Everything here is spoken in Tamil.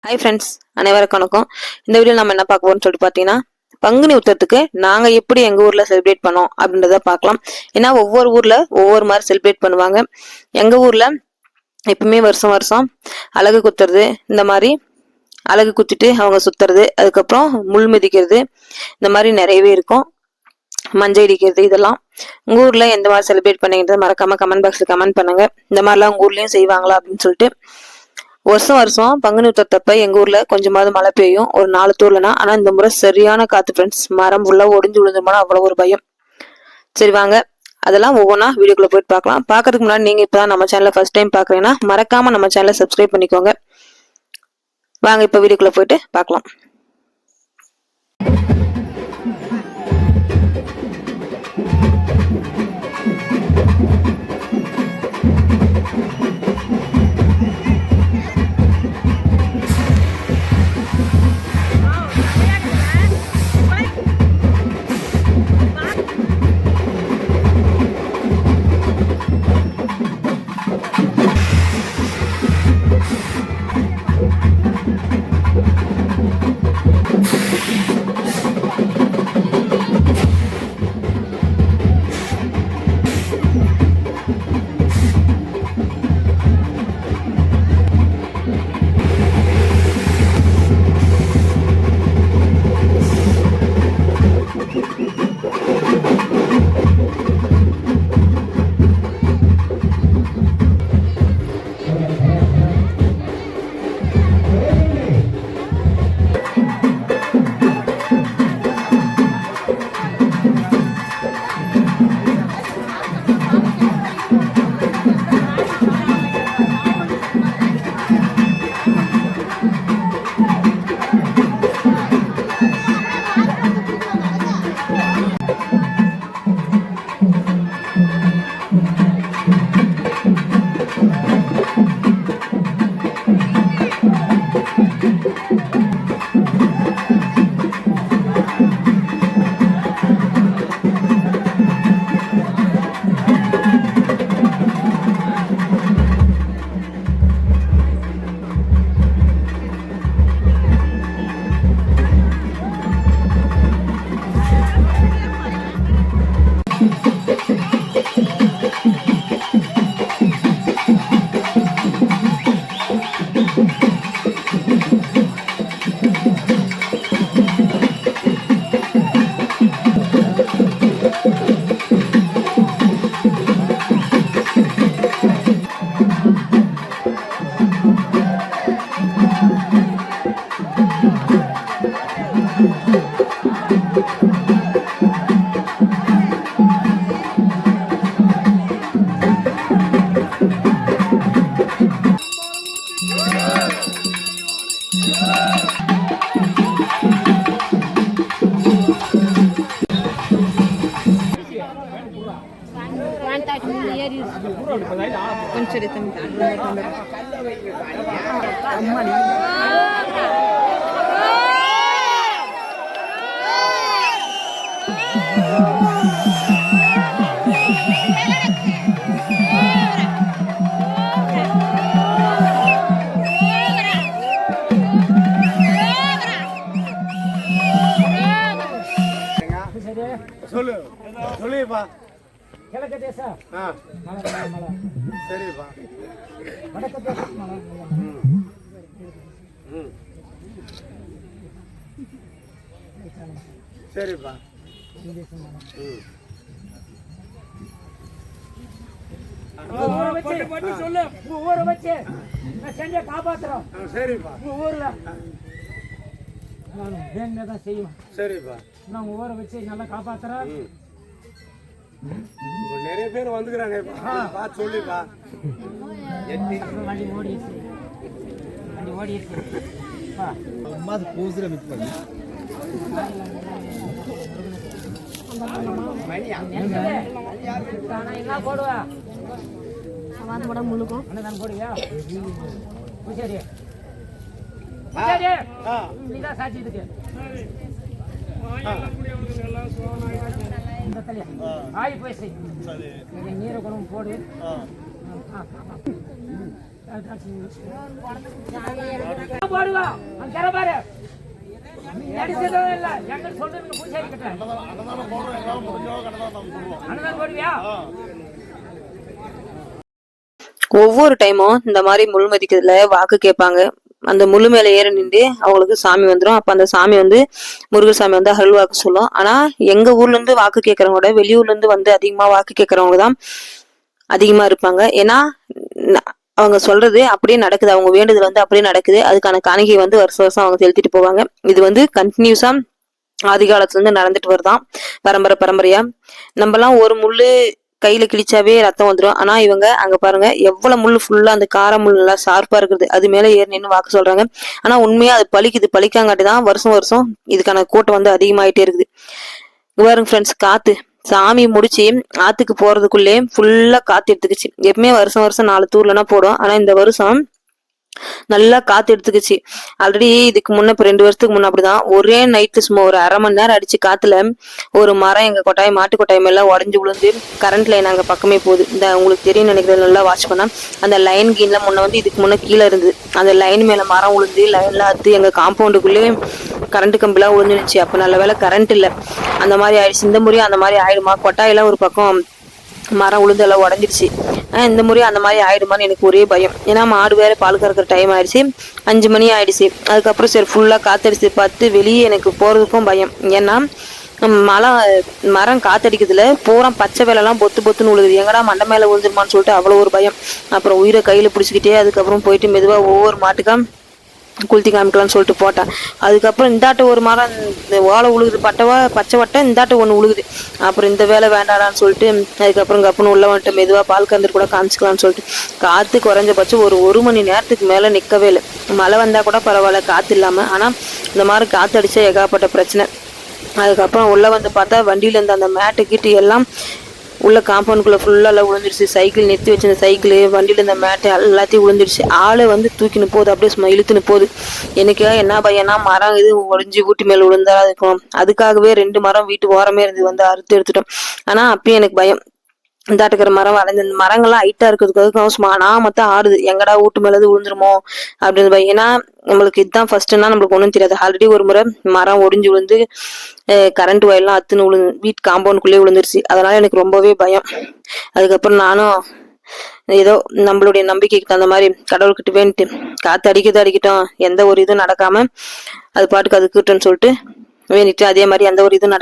ஹை ஃப்ரெண்ட்ஸ், அனைவருக்கும் வணக்கம். இந்த வீடியோ நம்ம என்ன பார்க்க போறோம்னு சொல்லிட்டு பார்த்தீங்கன்னா, பங்குனி உத்திரத்துக்கு நாங்கள் எப்படி எங்கள் ஊரில் செலிப்ரேட் பண்ணோம் அப்படின்றத பார்க்கலாம். ஏன்னா ஒவ்வொரு ஊரில் ஒவ்வொரு மாதிரி செலிப்ரேட் பண்ணுவாங்க. எங்கள் ஊரில் எப்பவுமே வருஷம் வருஷம் அலகு குத்துறது, இந்த மாதிரி அலகு குத்திட்டு அவங்க சுத்துறது, அதுக்கப்புறம் முள் மிதிக்கிறது, இந்த மாதிரி நிறையவே இருக்கும். மஞ்சள் அடிக்கிறது, இதெல்லாம் உங்கள் ஊரில் எந்த மாதிரி செலிப்ரேட் பண்ணீங்கன்றத மறக்காமல் கமெண்ட் பாக்ஸில் கமெண்ட் பண்ணுங்க. இந்த மாதிரிலாம் உங்கள் ஊர்லேயும் செய்வாங்களா அப்படின்னு சொல்லிட்டு. வருஷம் வருஷம் பங்குனி உத்திரத்தப்ப எங்க ஊர்ல கொஞ்சமாவது மழை பெய்யும், ஒரு 4 தூர்லனா. ஆனா இந்த முறை சரியான காத்து ஃப்ரெண்ட்ஸ், மரம் ஃபுல்லா ஒடிஞ்சு விழுந்துருமானா அவ்வளவு ஒரு பயம். சரி வாங்க அதெல்லாம் ஒவ்வொன்றா வீடியோக்குள்ள போயிட்டு பார்க்கலாம். பார்க்கறதுக்கு முன்னாடி நீங்க இப்பதான் நம்ம சேனலை ஃபர்ஸ்ட் டைம் பாக்குறீங்கன்னா மறக்காம நம்ம சேனலை சப்ஸ்கிரைப் பண்ணிக்கோங்க. வாங்க இப்ப வீடியோக்குள்ள போயிட்டு பார்க்கலாம். சொல்லு சொல்லுப்பா. கிழக்கு தேசம் சரிப்பா. வடக்கு தேசம் சரிப்பா. சொல்லு ஊரை வச்சு செஞ்ச காப்பாத்துறோம். சரிப்பா. ஊர்ல தான் செய்வோம். சரிப்பா. நான் ஊரை வச்சு நல்லா காப்பாத்துறேன். நிறைய பேர் வந்துக்கிறாங்க, பார்த்து சொல்லிப்பா. வண்டி ஓடிடுச்சு, வண்டி ஓடிடுச்சு. பூசுற மிஸ் பண்ணி என்ன போடுவா முழுக்கும் போடுவியா? சரி நீதான் சாட்சி இதுக்கு. ஆயி போய் நீரை குணம் போடு. போடுவா அந்த கரை பாரு நடிச்சதும் இல்ல எங்க சொல்றது பூசாரி கிட்ட அண்ணன் போடுவியா ஒவ்வொரு டைமும் இந்த மாதிரி முள் மதிக்கிறதுல வாக்கு கேட்பாங்க. அந்த முள்ளு மேல ஏறி நின்று அவங்களுக்கு சாமி வந்துடும். அப்ப அந்த சாமி வந்து முருகர் சாமி வந்து அருள் வாக்கு சொல்லும். ஆனா எங்க ஊர்ல இருந்து வாக்கு கேட்கறவங்க விட வெளியூர்ல இருந்து வந்து அதிகமா வாக்கு கேட்கறவங்க தான் அதிகமா இருப்பாங்க. ஏன்னா அவங்க சொல்றது அப்படியே நடக்குது, அவங்க வேண்டுதல் வந்து அப்படியே நடக்குது. அதுக்கான காணிக்கை வந்து வருஷம் வருஷம் அவங்க செலுத்திட்டு போவாங்க. இது வந்து கண்டினியூஸா ஆதி காலத்துல இருந்து நடந்துட்டு வருதான் பரம்பரை பரம்பரையா. நம்மலாம் ஒரு முள்ளு கையில கிழிச்சாவே ரத்தம் வந்துடும். ஆனா இவங்க அங்க பாருங்க எவ்வளவு முள்ளு ஃபுல்லா அந்த கார முள் எல்லாம் ஷார்ப்பா இருக்குது, அது மேல ஏறி நின்று வாக்கு சொல்றாங்க. ஆனா உண்மையா அது பலிக்குது, பலிக்காங்காட்டிதான் வருஷம் வருஷம் இதுக்கான கூட்டம் வந்து அதிகமாயிட்டே இருக்குது. பாருங்க ஃப்ரெண்ட்ஸ், காத்து சாமி முடிச்சு ஆத்துக்கு போறதுக்குள்ளே ஃபுல்லா காத்து எடுத்துக்கிச்சு. எப்பவுமே வருஷம் வருஷம் 4 தூர்லனா போடும். ஆனா இந்த வருஷம் நல்லா காத்து எடுத்துக்கிச்சு. ஆல்ரெடி இதுக்கு முன்ன இப்ப 2 வருஷத்துக்கு முன்ன அப்படிதான் ஒரே நைட்டு சும்மா ஒரு அரை மணி நேரம் அடிச்சு காத்துல ஒரு மரம் எங்க கொட்டாய் மாட்டு கொட்டாயம் எல்லாம் உடஞ்சு விழுந்து கரண்ட் லைன் அங்க பக்கமே போகுது. இந்த உங்களுக்கு தெரியும் நினைக்கிறது, நல்லா வாட்ச் பண்ணா அந்த லைன் கீன்ல முன்ன வந்து இதுக்கு முன்ன கீழே இருந்தது. அந்த லைன் மேல மரம் விழுந்து லைன்ல அத்து எங்க காம்பவுண்டுக்குள்ளே கரண்ட் கம்பிலாம் விழுந்துருச்சு. அப்ப நல்ல வேலை கரண்ட் இல்ல. அந்த மாதிரி ஆயிடுச்சு. இந்த முறையும் அந்த மாதிரி ஆயிடுமா? கொட்டாயெல்லாம் ஒரு பக்கம் மரம் உளுந்து எல்லாம் உடஞ்சிருச்சு. இந்த முறை அந்த மாதிரி ஆயிடுமான்னு எனக்கு ஒரே பயம். ஏன்னா மாடு வேற பால் கறக்கிற டைம் ஆயிடுச்சு, 5 மணி ஆயிடுச்சு. அதுக்கப்புறம் சரி ஃபுல்லா காத்தடிச்சு பார்த்து வெளியே எனக்கு போறதுக்கும் பயம். ஏன்னா மரம் காத்தடிக்கிறதுல பூரா பச்சை வேலைலாம் பொத்து பொத்துன்னு விழுகுது. எங்கடா மண்டை மேல விழுந்துருமான்னு சொல்லிட்டு அவ்வளோ ஒரு பயம். அப்புறம் உயிரை கையில பிடிச்சிக்கிட்டே அதுக்கப்புறம் போயிட்டு மெதுவா ஒவ்வொரு மாட்டுக்கா குளித்தி காமிக்கலாம்னு சொல்லிட்டு போட்டேன். அதுக்கப்புறம் இந்தாட்ட ஒரு மரம் ஓலை உழுகுது, பச்சை வட்டை இந்தாட்ட ஒன்று உழுகுது. அப்புறம் இந்த வேலை வேண்டாடான்னு சொல்லிட்டு அதுக்கப்புறம் கப்புன்னு உள்ள வந்துட்டு மெதுவாக பால் கந்துட்டு கூட காமிச்சிக்கலாம்னு சொல்லிட்டு காற்று குறைஞ்சபட்சம் ஒரு மணி நேரத்துக்கு மேலே நிற்கவே இல்லை. மழை வந்தால் கூட பரவாயில்ல காற்று இல்லாமல். ஆனால் இந்த மாதிரி காற்று அடித்தா ஏகப்பட்ட பிரச்சனை. அதுக்கப்புறம் உள்ளே வந்து பார்த்தா வண்டியிலேருந்து அந்த மேட்டு கீட்டு எல்லாம் உள்ள காம்பவுண்டுக்குள்ள ஃபுல்லா எல்லாம் விழுந்துருச்சு. சைக்கிள் நிறுத்தி வச்சிருந்த சைக்கிள், வண்டியில இந்த மேட்டு எல்லாத்தையும் விழுந்துருச்சு. ஆளை வந்து தூக்கின்னு போகுது, அப்படியே சும்மா இழுத்துன்னு போகுது. எனக்கு என்ன பையனா மரம் இது ஒடிஞ்சு ஊட்டி மேல விழுந்தா இருக்கும். அதுக்காகவே 2 மரம் வீட்டு ஓரமே இருந்து வந்து அறுத்து எடுத்துட்டோம். ஆனா அப்பயும் எனக்கு பயம். இந்தாட்டுக்கிற மரம் வளைஞ்ச இந்த மரங்கள்லாம் ஹைட்டா இருக்கிறதுக்காக சும்மா நான் மொத்தம் ஆடுது, எங்கடா வீட்டு மேலது விழுந்துருமோ அப்படின்னு பயம். ஏன்னா நம்மளுக்கு இதுதான் ஃபர்ஸ்ட்னா நம்மளுக்கு ஒன்றும் தெரியாது. ஆல்ரெடி ஒரு முறை மரம் ஒடிஞ்சு விழுந்து கரண்ட் வயர்லாம் அத்துன்னு வீட்டு காம்பவுண்டுக்குள்ளே விழுந்துருச்சு. அதனால எனக்கு ரொம்பவே பயம். அதுக்கப்புறம் நானும் ஏதோ நம்மளுடைய நம்பிக்கைக்கு தகுந்த மாதிரி கடவுள்கிட்ட வேண்டிட்டு காத்து அடிக்கட்டும், எந்த ஒரு இதுவும் நடக்காம அது பாட்டுக்கு அதுக்கிட்டன்னு சொல்லிட்டு வேண்டிட்டு அதே மாதிரி எந்த ஒரு இதுவும்